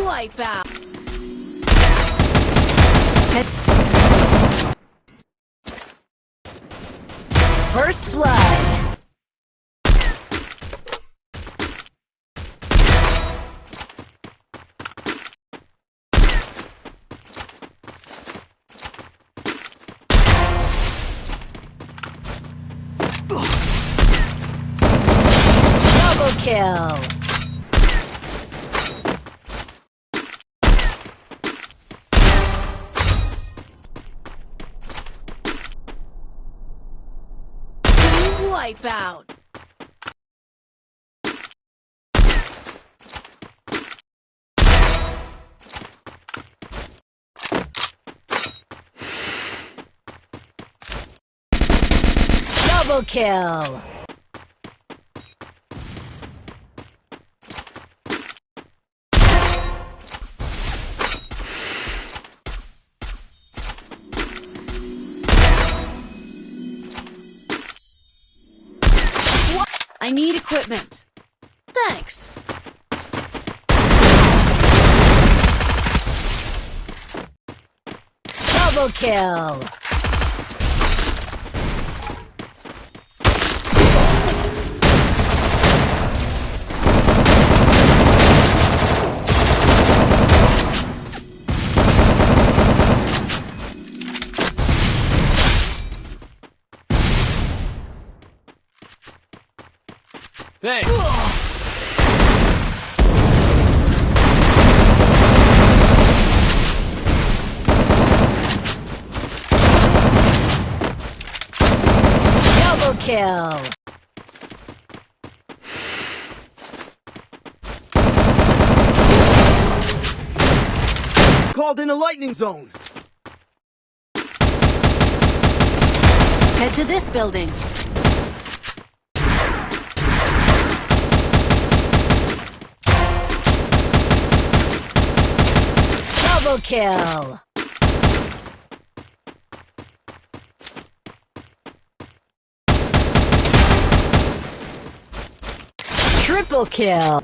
Wipeout. First blood. Double kill. Wipeout. Double kill. I need equipment. Thanks. Double kill. Thanks. Double kill. Called in a lightning zone. Head to this building. Double kill. Triple kill.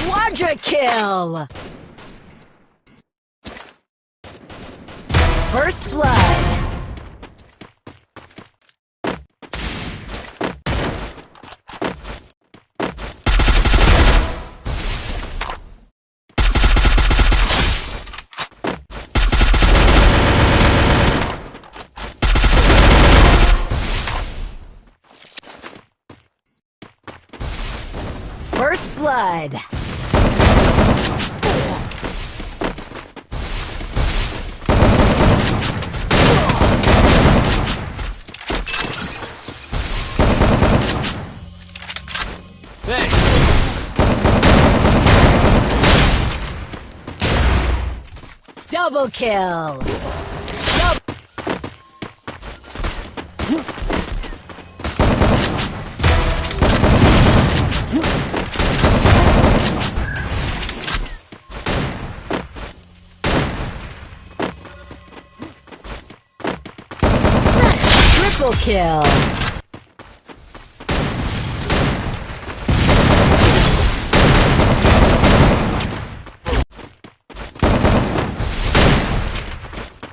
Quadra kill. First blood. First blood. Thanks. Double kill. Triple kill.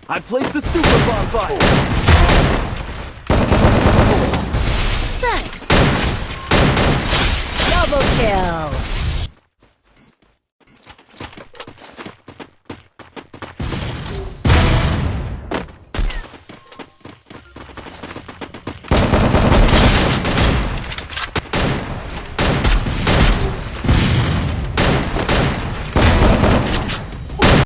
I placed the super bonfire. Thanks. Double kill.